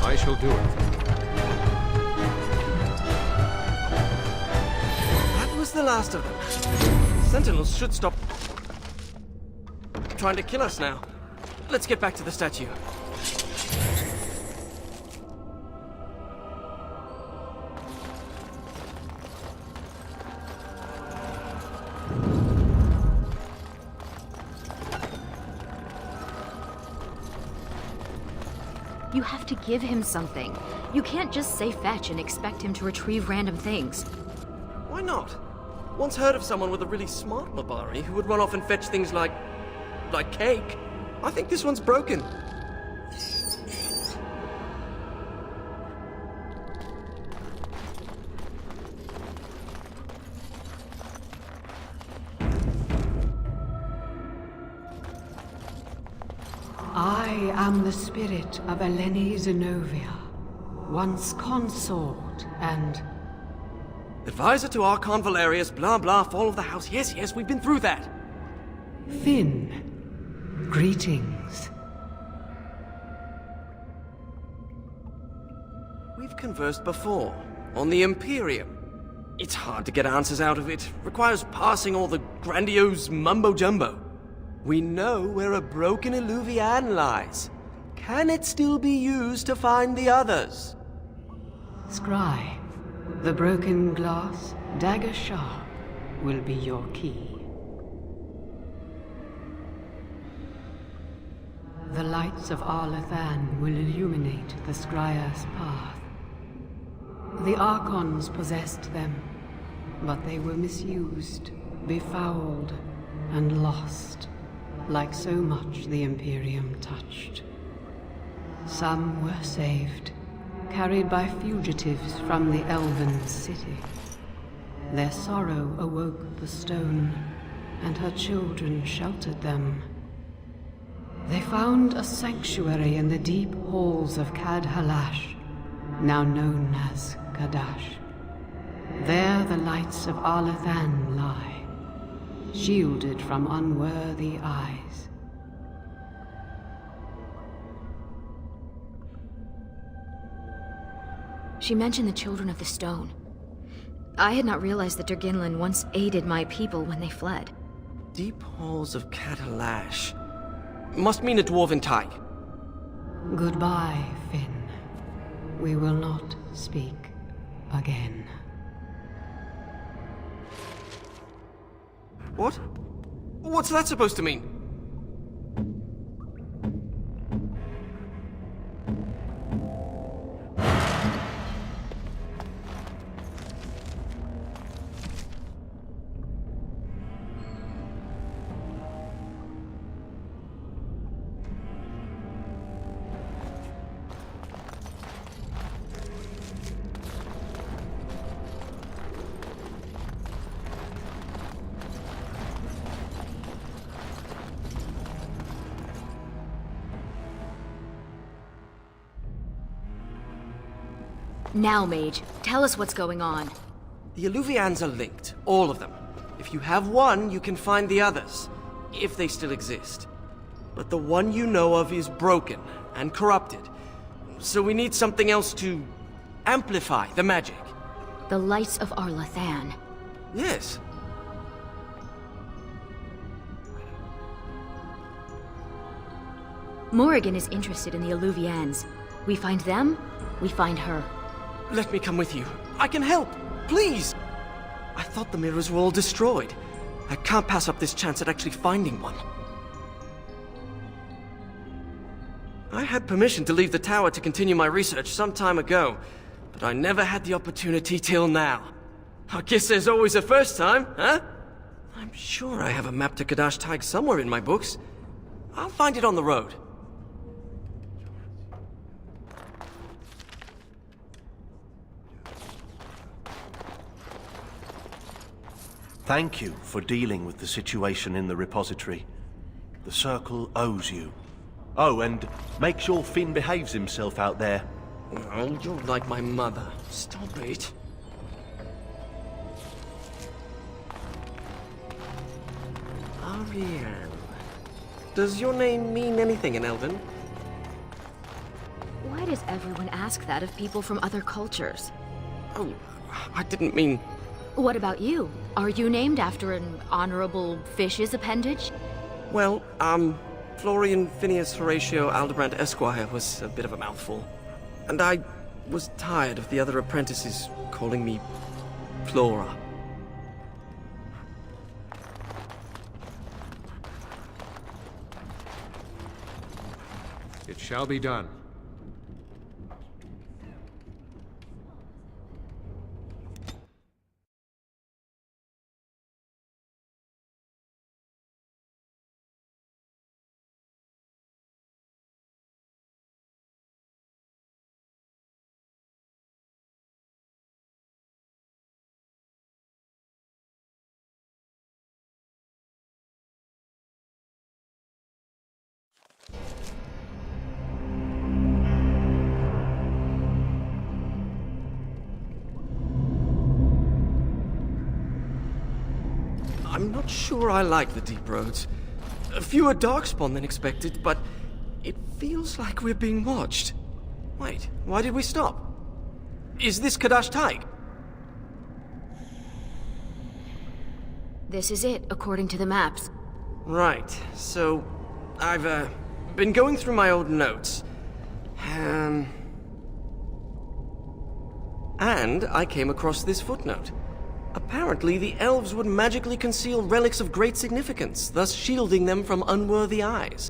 I shall do it. That was the last of them. Sentinels should stop trying to kill us now. Let's get back to the statue. You have to give him something. You can't just say fetch and expect him to retrieve random things. Why not? Once heard of someone with a really smart Mabari who would run off and fetch things like cake. I think this one's broken. I am the spirit of Eleni Zinovia, once consort and... Advisor to Archon Valerius, blah blah, fall of the house. Yes, we've been through that. Finn, greetings. We've conversed before, on the Imperium. It's hard to get answers out of it. Requires parsing all the grandiose mumbo-jumbo. We know where a broken Illuvian lies. Can it still be used to find the others? Scry, the broken glass, dagger sharp, will be your key. The lights of Arlathan will illuminate the Scryer's path. The Archons possessed them, but they were misused, befouled, and lost, like so much the Imperium touched. Some were saved, carried by fugitives from the Elven city. Their sorrow awoke the stone, and her children sheltered them. They found a sanctuary in the deep halls of Cadash, now known as Cadash. There the lights of Arlathan lie, shielded from unworthy eyes. She mentioned the Children of the Stone. I had not realized that Durginlin once aided my people when they fled. Deep halls of Cadash. Must mean a dwarven Thaig. Goodbye, Finn. We will not speak again. What? What's that supposed to mean? Now, Mage, tell us what's going on. The Illuvians are linked, all of them. If you have one, you can find the others, if they still exist. But the one you know of is broken and corrupted, so we need something else to amplify the magic. The lights of Arlathan. Yes. Morrigan is interested in the Illuvians. We find them, we find her. Let me come with you. I can help. Please! I thought the mirrors were all destroyed. I can't pass up this chance at actually finding one. I had permission to leave the tower to continue my research some time ago, but I never had the opportunity till now. I guess there's always a first time, huh? I'm sure I have a map to Cadash Thaig somewhere in my books. I'll find it on the road. Thank you for dealing with the situation in the repository. The Circle owes you. Oh, and make sure Finn behaves himself out there. Oh, you're like my mother. Stop it. Ariane. Does your name mean anything in Elven? Why Why does everyone ask that of people from other cultures? Oh, I didn't mean... What about you? Are you named after an honorable fish's appendage? Well, Florian Phineas Horatio Aldebrand Esquire was a bit of a mouthful. And I was tired of the other apprentices calling me Flora. It shall be done. I'm not sure I like the deep roads. Fewer darkspawn than expected, but it feels like we're being watched. Wait, why did we stop? Is this Cadash Thaig? This is it, according to the maps. Right, so I've been going through my old notes. And I came across this footnote. Apparently, the elves would magically conceal relics of great significance, thus shielding them from unworthy eyes.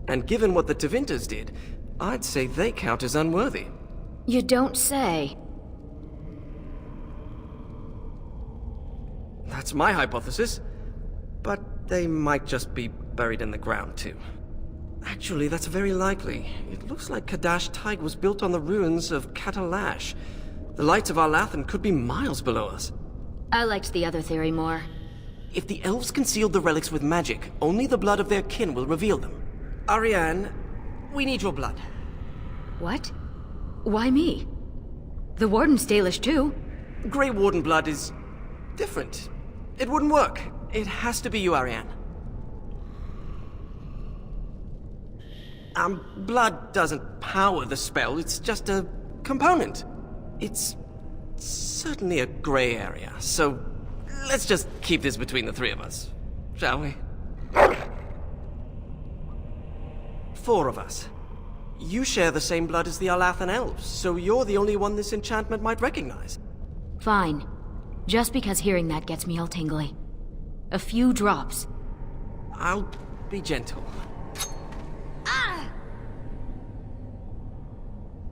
And given what the Tevinters did, I'd say they count as unworthy. You don't say. That's my hypothesis. But they might just be buried in the ground, too. Actually, that's very likely. It looks like Cadash Thaig was built on the ruins of Cadash. The lights of Arlathan could be miles below us. I liked the other theory more. If the elves concealed the relics with magic, only the blood of their kin will reveal them. Ariane, we need your blood. What? Why me? The Warden's Dalish too. Grey Warden blood is... different. It wouldn't work. It has to be you, Ariane. Blood doesn't power the spell, it's just a component. It's certainly a gray area, so let's just keep this between the three of us, shall we? 4 of us. You share the same blood as the Arlathan elves, so you're the only one this enchantment might recognize. Fine. Just because hearing that gets me all tingly. A few drops. I'll be gentle.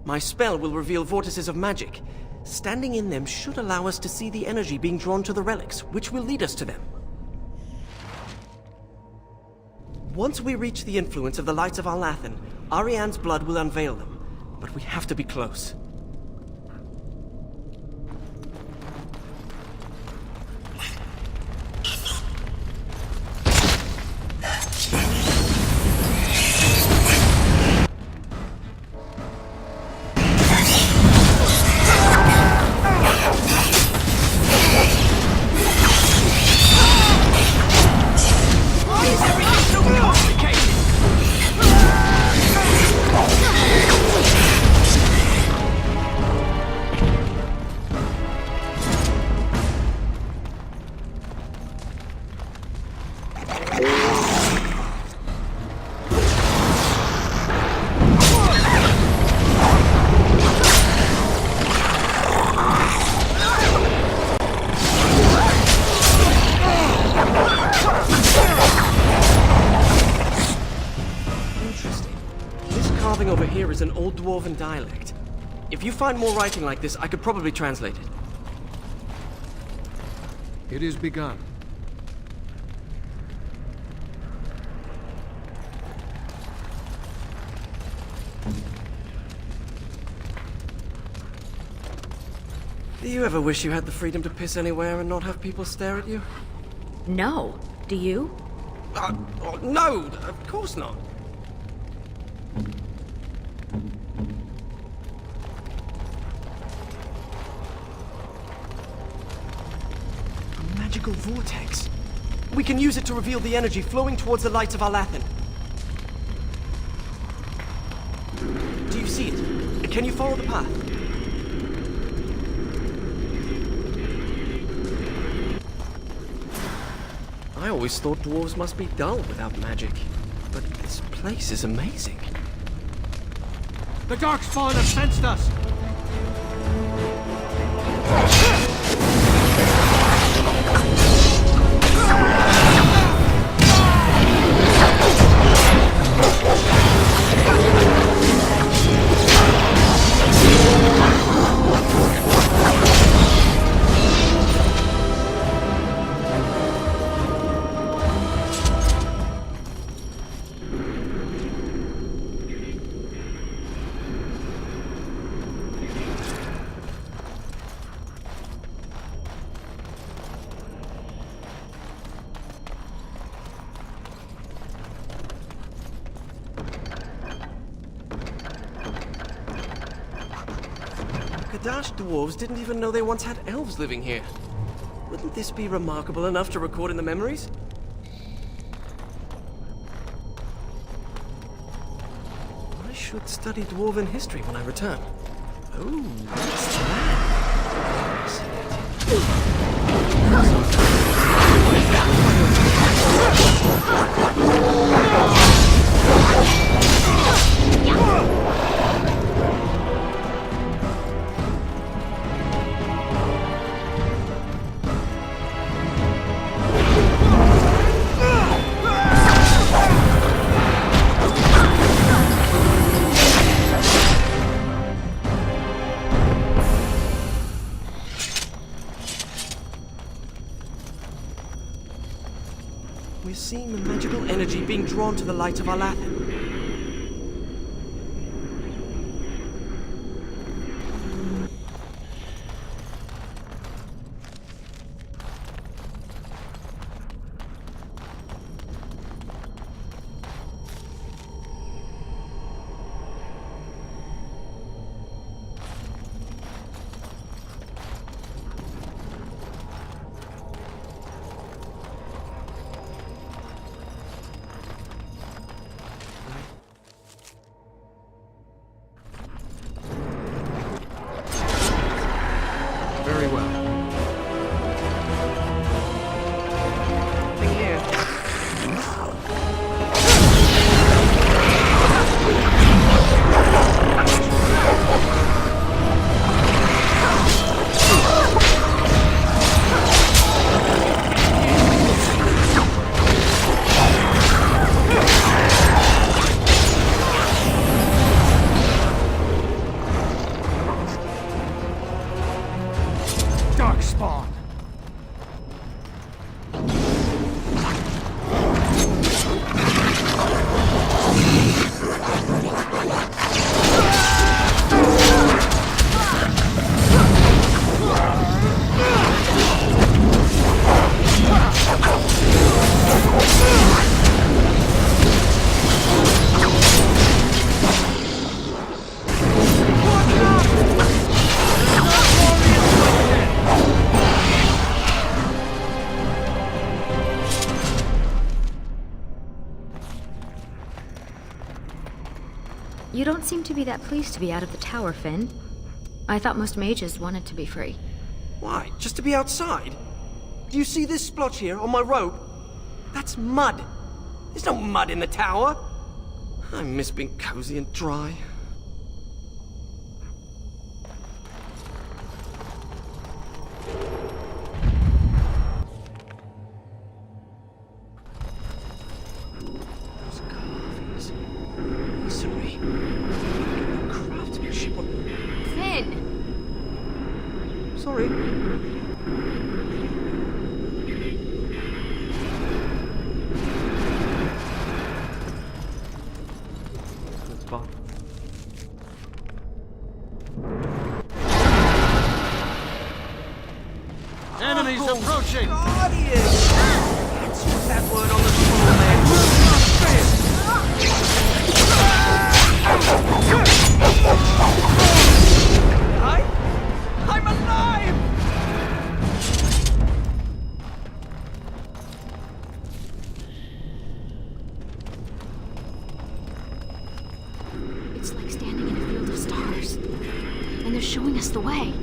My spell will reveal vortices of magic. Standing in them should allow us to see the energy being drawn to the relics, which will lead us to them. Once we reach the influence of the lights of Arlathan, Ariane's blood will unveil them. But we have to be close. Over here is an old dwarven dialect. If you find more writing like this, I could probably translate it. It is begun. Do you ever wish you had the freedom to piss anywhere and not have people stare at you? No. Do you? No, of course not. A magical vortex. We can use it to reveal the energy flowing towards the lights of Arlathan. Do you see it? Can you follow the path? I always thought dwarves must be dull without magic, but this place is amazing. The Darkspawn have sensed us! Cadash dwarves didn't even know they once had elves living here. Wouldn't this be remarkable enough to record in the memories? I should study dwarven history when I return. Oh, what's that? We're seeing the magical energy being drawn to the light of Alathan. Very well. Nothing here. Darkspawn! You don't seem to be that pleased to be out of the tower, Finn. I thought most mages wanted to be free. Why? Just to be outside? Do you see this splotch here on my robe? That's mud. There's no mud in the tower. I miss being cozy and dry. Those carvings, masonry, craftsmanship. Finn! Sorry. Good spot. Enemies approaching! Guardians! That's what that word on the scroll meant. I'm alive! It's like standing in a field of stars. and they're showing us the way.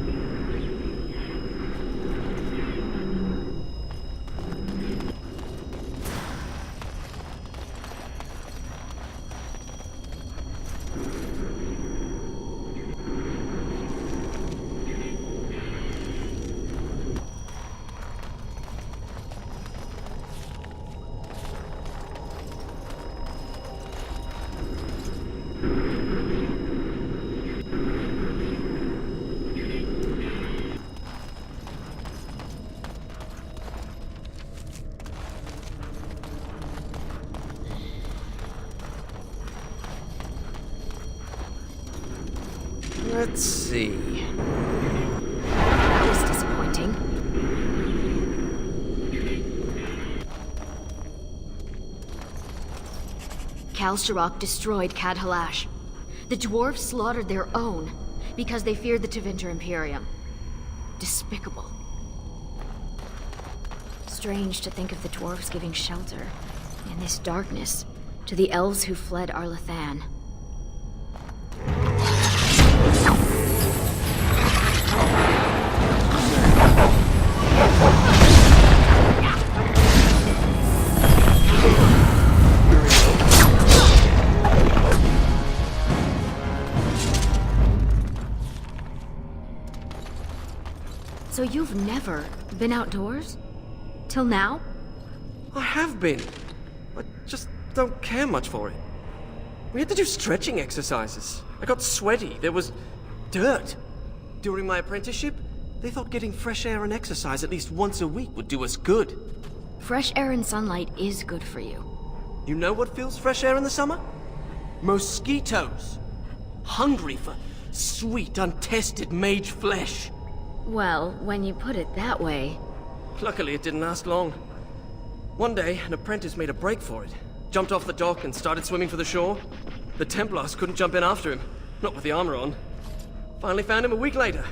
Let's see. That was disappointing. Kalsharok destroyed Cadash. The dwarves slaughtered their own because they feared the Tevinter Imperium. Despicable. Strange to think of the dwarves giving shelter in this darkness to the elves who fled Arlathan. So you've never been outdoors? Till now? I have been. I just don't care much for it. We had to do stretching exercises. I got sweaty. There was dirt. During my apprenticeship, they thought getting fresh air and exercise at least once a week would do us good. Fresh air and sunlight is good for you. You know what fills fresh air in the summer? Mosquitoes. Hungry for sweet, untested mage flesh. Well, when you put it that way... Luckily, it didn't last long. One day, an apprentice made a break for it. Jumped off the dock and started swimming for the shore. The Templars couldn't jump in after him. Not with the armor on. Finally found him a week later.